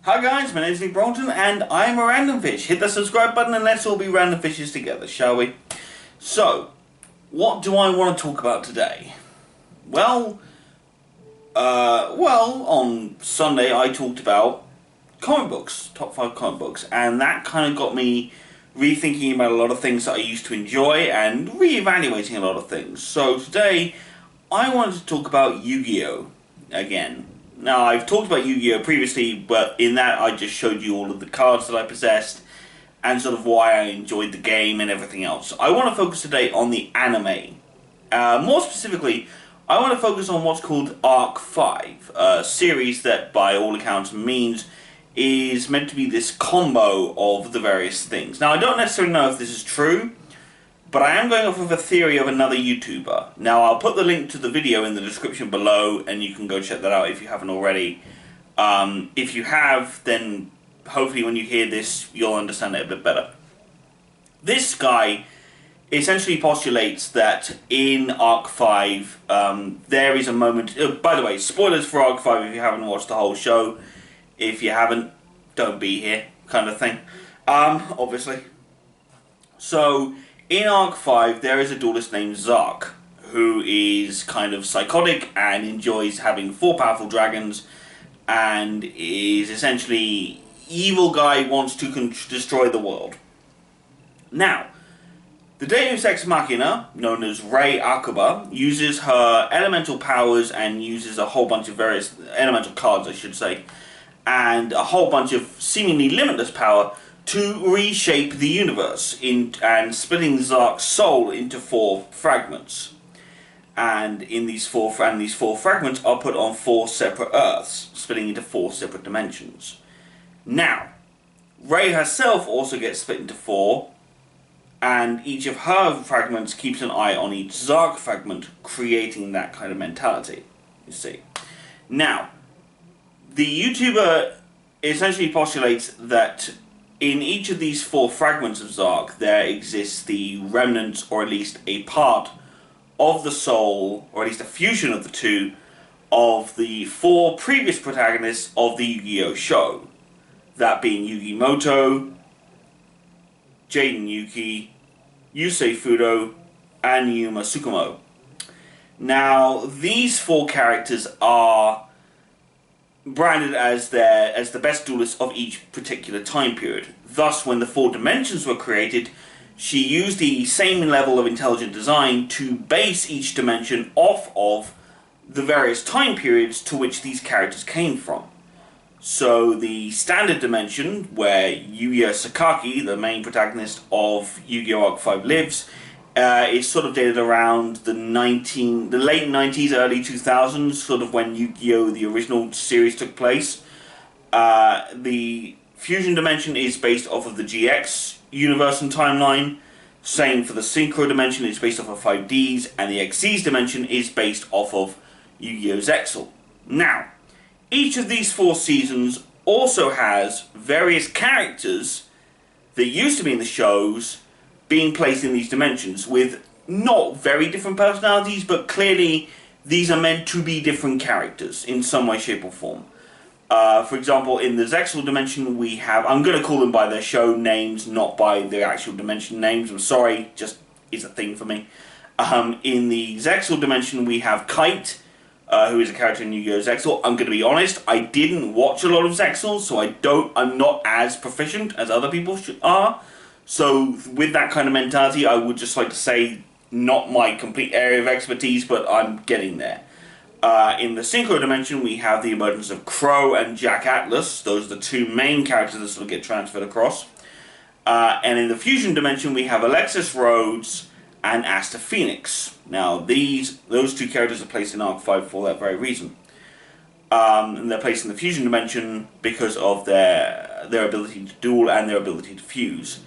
Hi guys, my name is Nick Broughton and I'm a Random Fish. Hit the subscribe button and let's all be random fishes together, shall we? So, what do I want to talk about today? On Sunday I talked about comic books, top 5 comic books, and that kind of got me rethinking about a lot of things that I used to enjoy and re-evaluating a lot of things. So today, I wanted to talk about Yu-Gi-Oh! Again. Now, I've talked about Yu-Gi-Oh! Previously, but in that I just showed you all of the cards that I possessed and sort of why I enjoyed the game and everything else. I want to focus today on the anime. More specifically, I want to focus on what's called Arc 5, a series that, by all accounts, is meant to be this combo of the various things. Now, I don't necessarily know if this is true, but I am going off of a theory of another YouTuber. Now, I'll put the link to the video in the description below, and you can go check that out if you haven't already. If you have, then hopefully when you hear this, you'll understand it a bit better. This guy essentially postulates that in Arc 5, there is a moment... by the way, spoilers for Arc 5 if you haven't watched the whole show. If you haven't, don't be here, kind of thing. Obviously. So, in Arc 5, there is a duelist named Zark, who is kind of psychotic and enjoys having 4 powerful dragons, and is essentially evil guy, wants to destroy the world. Now, the Deus Ex Machina, known as Rei Akuba, uses her elemental powers and uses a whole bunch of various elemental cards, I should say, and a whole bunch of seemingly limitless power to reshape the universe and splitting Zark's soul into 4 fragments. And these four fragments are put on 4 separate Earths, splitting into 4 separate dimensions. Now, Rei herself also gets split into 4, and each of her fragments keeps an eye on each Zark fragment, creating that kind of mentality, you see. Now, the YouTuber essentially postulates that in each of these 4 fragments of Zark, there exists the remnants, or at least a part of the soul, or at least a fusion of the 2, of the 4 previous protagonists of the Yu-Gi-Oh! Show. That being Yugi Moto, Jaden Yuki, Yusei Fudo, and Yuma Tsukumo. Now, these 4 characters are branded as the best duelists of each particular time period. Thus, when the 4 dimensions were created, she used the same level of intelligent design to base each dimension off of the various time periods to which these characters came from. So the standard dimension, where Yuya Sakaki, the main protagonist of Yu-Gi-Oh! Arc 5 lives, is sort of dated around the late 90s, early 2000s, sort of when Yu-Gi-Oh! The original series took place. The Fusion Dimension is based off of the GX universe and timeline. Same for the Synchro Dimension, it's based off of 5Ds, and the XYZ Dimension is based off of Yu-Gi-Oh! Zexal. Now, each of these 4 seasons also has various characters that used to be in the shows being placed in these dimensions with not very different personalities, but clearly these are meant to be different characters in some way, shape or form. For example, in the Zexal dimension we have, I'm going to call them by their show names, not by their actual dimension names, I'm sorry, just is a thing for me. In the Zexal dimension we have Kite, who is a character in Yu-Gi-Oh! Zexal. I'm going to be honest, I didn't watch a lot of Zexal, so I'm not as proficient as other people are. So with that kind of mentality, I would just like to say, not my complete area of expertise, but I'm getting there. In the Synchro Dimension, we have the emergence of Crow and Jack Atlas. Those are the 2 main characters that sort of get transferred across. And in the Fusion Dimension, we have Alexis Rhodes and Asta Phoenix. Now, those 2 characters are placed in Arc 5 for that very reason. And they're placed in the Fusion Dimension because of their ability to duel and their ability to fuse.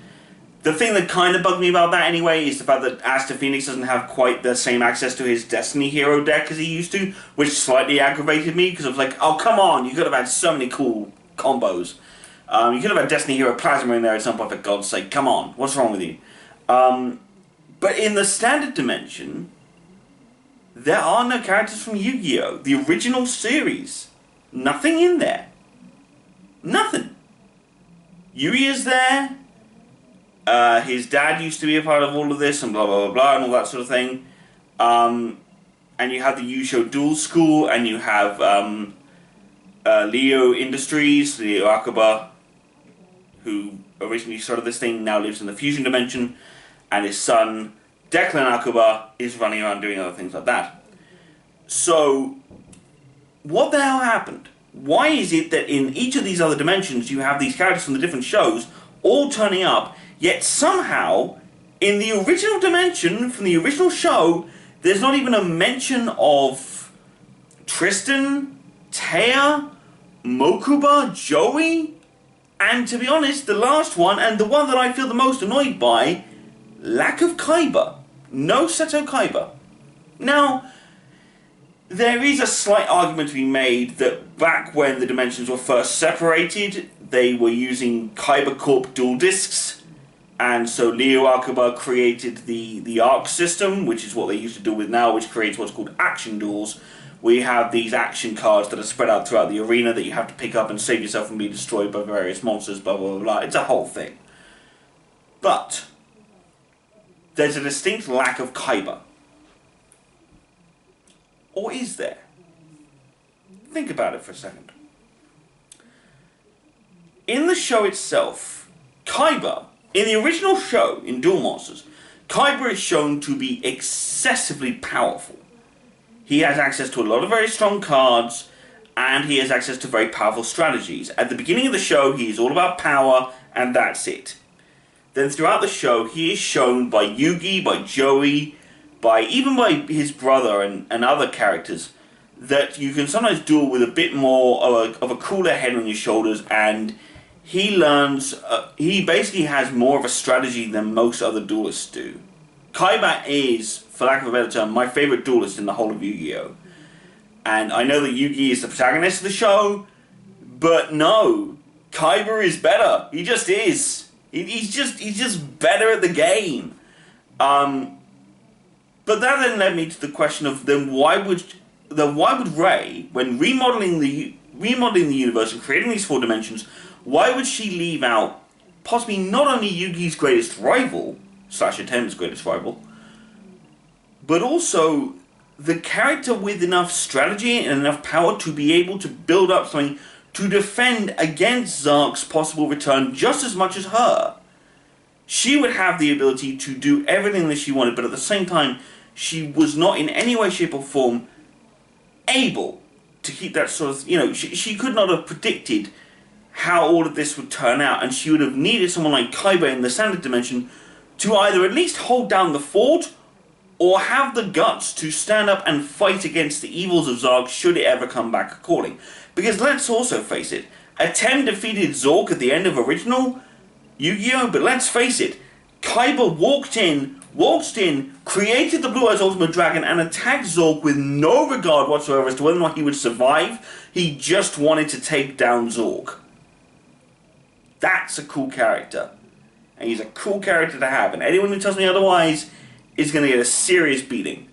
The thing that kind of bugged me about that anyway is the fact that Asta Phoenix doesn't have quite the same access to his Destiny Hero deck as he used to, which slightly aggravated me, because I was like, oh come on, you could have had so many cool combos. You could have had Destiny Hero Plasma in there at some point, for God's sake, come on, what's wrong with you? But in the standard dimension, there are no characters from Yu-Gi-Oh! The original series. Nothing in there. Nothing. Yui is there. His dad used to be a part of all of this, and blah blah blah blah, and all that sort of thing. And you have the Yusho Dual School, and you have Leo Industries, Leo Akuba, who originally started this thing, now lives in the fusion dimension, and his son Declan Akuba is running around doing other things like that. So, what the hell happened? Why is it that in each of these other dimensions you have these characters from the different shows all turning up, yet somehow, in the original dimension, from the original show, there's not even a mention of Tristan, Taya, Mokuba, Joey, and to be honest, the last one, and the one that I feel the most annoyed by, lack of KAIBA. No Seto KAIBA. Now, there is a slight argument to be made that back when the dimensions were first separated, they were using KAIBA Corp dual discs, and so Leo Akuba created the ARC system, which is what they used to deal with now, which creates what's called action duels, where you have these action cards that are spread out throughout the arena that you have to pick up and save yourself from being destroyed by various monsters, blah blah blah blah. It's a whole thing. But there's a distinct lack of KAIBA. Or is there? Think about it for a second. In the show itself, KAIBA, in the original show, in Duel Monsters, KAIBA is shown to be excessively powerful. He has access to a lot of very strong cards, and he has access to very powerful strategies. At the beginning of the show, he is all about power, and that's it. Then throughout the show, he is shown by Yugi, by Joey, even by his brother and other characters, that you can sometimes duel with a bit more of a cooler head on your shoulders, and he learns, he basically has more of a strategy than most other duelists do. KAIBA is, for lack of a better term, my favourite duelist in the whole of Yu-Gi-Oh! And I know that Yugi is the protagonist of the show, but no, KAIBA is better. He just is. He's just better at the game. But that then led me to the question of then why would Rei, when remodeling the universe and creating these 4 dimensions, why would she leave out possibly not only Yugi's greatest rival, / Aten's greatest rival, but also the character with enough strategy and enough power to be able to build up something to defend against Zark's possible return just as much as her. She would have the ability to do everything that she wanted, but at the same time, she was not in any way, shape or form able to keep that sort of, she could not have predicted how all of this would turn out, and she would have needed someone like KAIBA in the standard dimension to either at least hold down the fort, or have the guts to stand up and fight against the evils of Zark should it ever come back a-calling. Because let's also face it, Aten defeated Zork at the end of original Yu-Gi-Oh! But let's face it, KAIBA waltzed in, created the Blue Eyes Ultimate Dragon, and attacked Zork with no regard whatsoever as to whether or not he would survive. He just wanted to take down Zork. That's a cool character. And he's a cool character to have. And anyone who tells me otherwise is going to get a serious beating.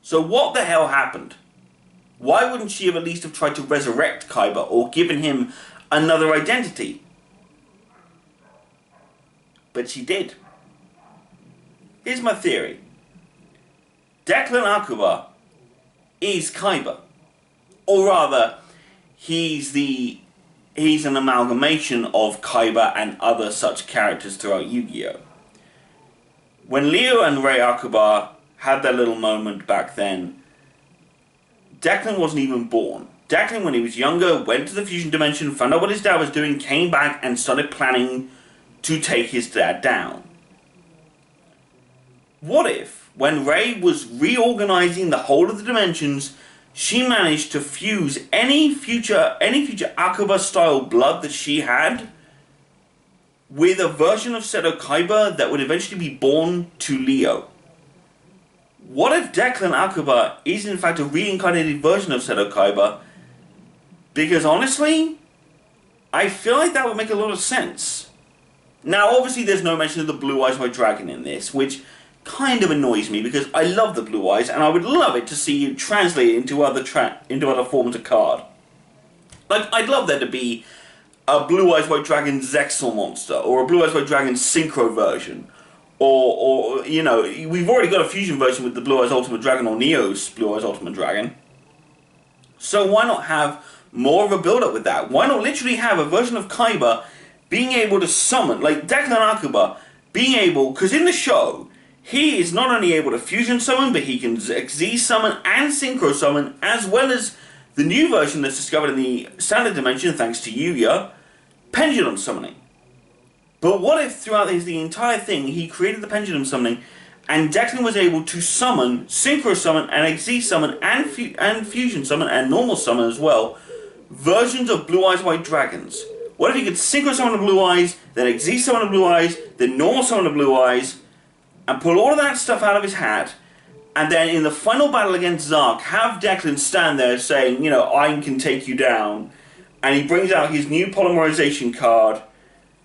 So what the hell happened? Why wouldn't she have at least have tried to resurrect KAIBA or given him another identity? But she did. Here's my theory. Declan Akuba is KAIBA. Or rather, he's an amalgamation of KAIBA and other such characters throughout Yu-Gi-Oh! When Leo and Rei Akuba had their little moment back then, Declan wasn't even born. Declan, when he was younger, went to the fusion dimension, found out what his dad was doing, came back and started planning to take his dad down. What if, when Rei was reorganizing the whole of the dimensions, she managed to fuse any future Akuba-style blood that she had with a version of Seto KAIBA that would eventually be born to Leo? What if Declan Akuba is in fact a reincarnated version of Seto KAIBA? Because honestly, I feel like that would make a lot of sense. Now obviously there's no mention of the Blue Eyes White Dragon in this, which kind of annoys me because I love the Blue Eyes and I would love it to see you translate it into other forms of card. Like, I'd love there to be a Blue Eyes White Dragon Zexal monster, or a Blue Eyes White Dragon Synchro version, or you know, we've already got a fusion version with the Blue Eyes Ultimate Dragon, or Neo's Blue Eyes Ultimate Dragon. So why not have more of a build-up with that? Why not literally have a version of KAIBA being able to summon, like Declan Akuba, being able, because in the show, he is not only able to fusion summon, but he can Z summon and synchro summon, as well as the new version that's discovered in the standard dimension, thanks to Yuya, pendulum summoning. But what if throughout the entire thing, he created the pendulum summoning, and Declan was able to summon, synchro summon, and Z summon, and fusion summon, and normal summon as well, versions of Blue Eyes White Dragons? What if he could synchro summon the Blue Eyes, then Z summon the Blue Eyes, then normal summon the Blue Eyes, and pull all of that stuff out of his hat, and then in the final battle against Zark, have Declan stand there saying, you know, I can take you down, and he brings out his new polymerization card,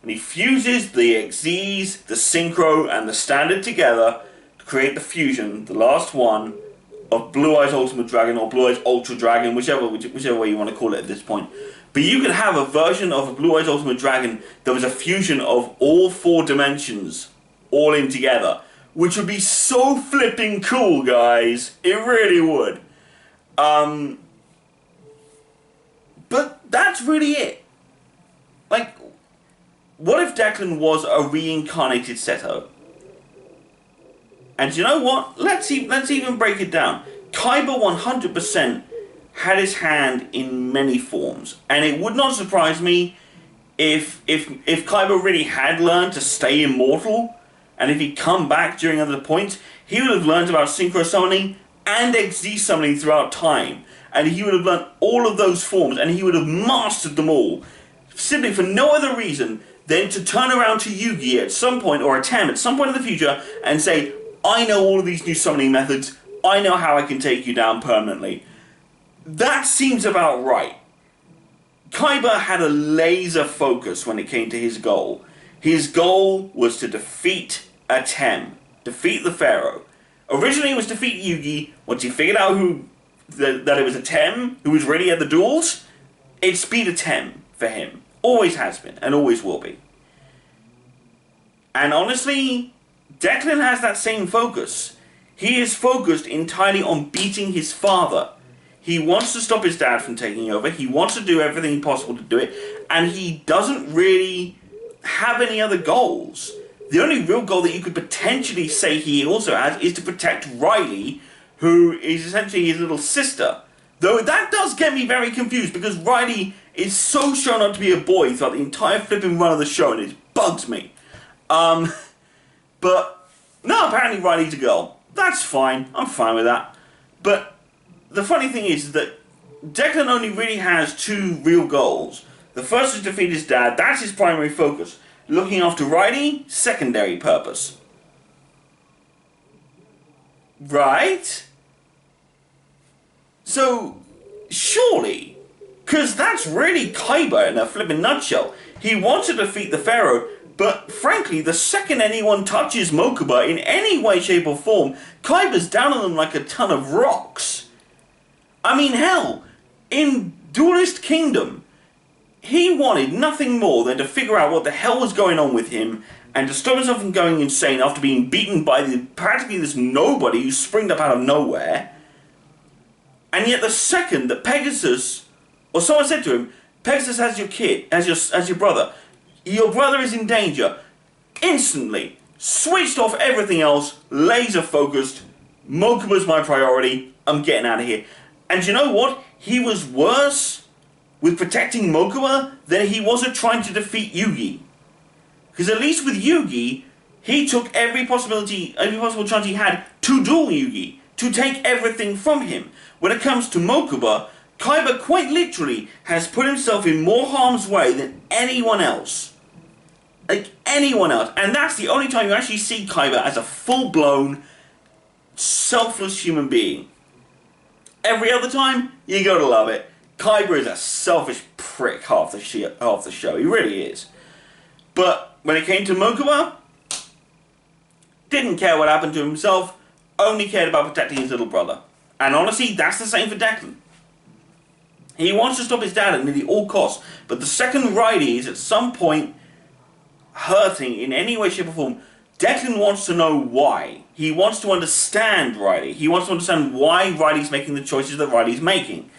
and he fuses the XZs, the Synchro, and the Standard together to create the fusion, the last one, of Blue Eyes Ultimate Dragon, or Blue Eyes Ultra Dragon, whichever way you want to call it at this point. But you could have a version of a Blue Eyes Ultimate Dragon that was a fusion of all 4 dimensions, all in together, which would be so flipping cool, guys. It really would. But that's really it. Like, what if Declan was a reincarnated Seto? And you know what? Let's even break it down. KAIBA 100% had his hand in many forms, and it would not surprise me if KAIBA really had learned to stay immortal, and if he'd come back during other points, he would have learned about synchro summoning and XZ summoning throughout time, and he would have learned all of those forms, and he would have mastered them all, simply for no other reason than to turn around to Yugi at some point, or Atem at some point in the future, and say, I know all of these new summoning methods, I know how I can take you down permanently. That seems about right. KAIBA had a laser focus when it came to his goal. His goal was to defeat Atem, defeat the Pharaoh. Originally it was defeat Yugi. Once he figured out that it was Atem who was really at the duels, it's beat Atem for him. Always has been, and always will be. And honestly, Declan has that same focus. He is focused entirely on beating his father. He wants to stop his dad from taking over. He wants to do everything possible to do it. And he doesn't really have any other goals. The only real goal that you could potentially say he also has is to protect Riley, who is essentially his little sister. Though that does get me very confused, because Riley is so shown up to be a boy throughout the entire flipping run of the show, and it bugs me. But, no, apparently Riley's a girl. That's fine. I'm fine with that. But the funny thing is that Declan only really has 2 real goals. The first is to defeat his dad. That's his primary focus. Looking after Riley, secondary purpose. Right? So, surely, because that's really KAIBA in a flipping nutshell. He wants to defeat the Pharaoh, but frankly, the second anyone touches Mokuba in any way, shape or form, KAIBA's down on them like a ton of rocks. I mean, hell, in Duelist Kingdom, he wanted nothing more than to figure out what the hell was going on with him and to stop himself from going insane after being beaten by practically this nobody who springed up out of nowhere. And yet the second that Pegasus, or someone said to him, Pegasus has your kid, as your brother is in danger, instantly switched off everything else, laser focused, Mokuba's my priority, I'm getting out of here. And you know what? He was worse with protecting Mokuba than he was at trying to defeat Yugi. Because at least with Yugi, he took every possible chance he had to duel Yugi, to take everything from him. When it comes to Mokuba, KAIBA quite literally has put himself in more harm's way than anyone else. Like anyone else. And that's the only time you actually see KAIBA as a full-blown, selfless human being. Every other time, you gotta love it. KAIBA is a selfish prick half the show. He really is. But when it came to Mokuba, didn't care what happened to himself, only cared about protecting his little brother. And honestly, that's the same for Declan. He wants to stop his dad at nearly all costs. But the second Riley is at some point hurting in any way, shape or form, Declan wants to know why. He wants to understand Riley. He wants to understand why Riley's making the choices that Riley's making.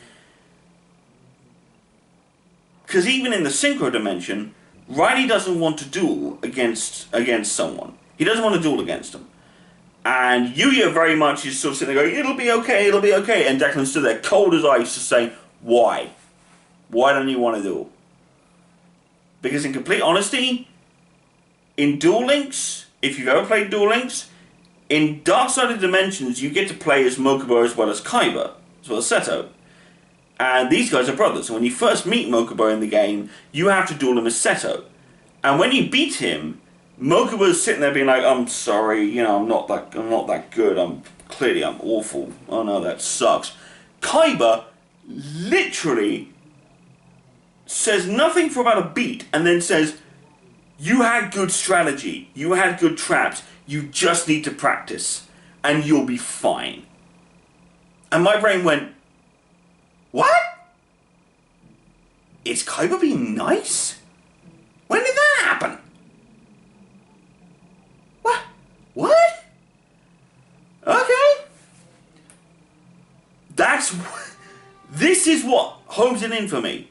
Because even in the synchro dimension, Riley doesn't want to duel against someone. He doesn't want to duel against them. And Yuya very much is sort of sitting there going, it'll be okay, it'll be okay. And Declan stood there cold as ice just saying, why? Why don't you want to duel? Because in complete honesty, in Duel Links, if you've ever played Duel Links, in Dark Side of Dimensions, you get to play as Mokuba as well as KAIBA, as well as Seto. And these guys are brothers. And when you first meet Mokuba in the game, you have to duel him as Seto. And when you beat him, Mokuba's sitting there being like, I'm sorry, you know, I'm not that good. I'm awful. Oh no, that sucks. KAIBA literally says nothing for about a beat and then says, you had good strategy, you had good traps, you just need to practice, and you'll be fine. And my brain went, what? Is KAIBA being nice? When did that happen? What? Okay. This is what homes it in for me.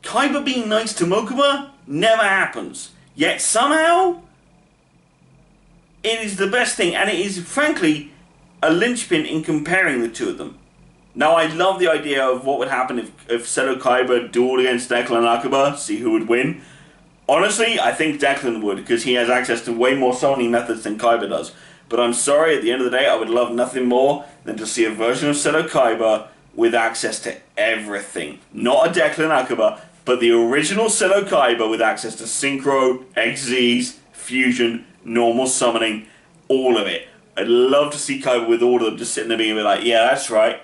KAIBA being nice to Mokuba never happens. Yet somehow, it is the best thing, and it is, frankly, a linchpin in comparing the two of them. Now, I love the idea of what would happen if Seto KAIBA dueled against Declan Akuba, see who would win. Honestly, I think Declan would, because he has access to way more summoning methods than KAIBA does. But I'm sorry, at the end of the day, I would love nothing more than to see a version of Seto KAIBA with access to everything. Not a Declan Akuba, but the original Seto KAIBA with access to Synchro, XZs, Fusion, normal summoning, all of it. I'd love to see KAIBA with all of them just sitting there being a bit like, yeah, that's right.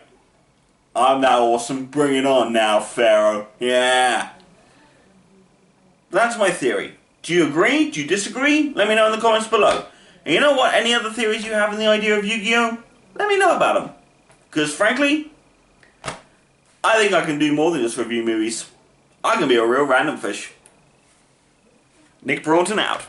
I'm that awesome, bring it on now, Pharaoh. Yeah. That's my theory. Do you agree? Do you disagree? Let me know in the comments below. And you know what? Any other theories you have in the idea of Yu-Gi-Oh? Let me know about them. Because frankly, I think I can do more than just review movies. I can be a real random fish. Nick Broughton out.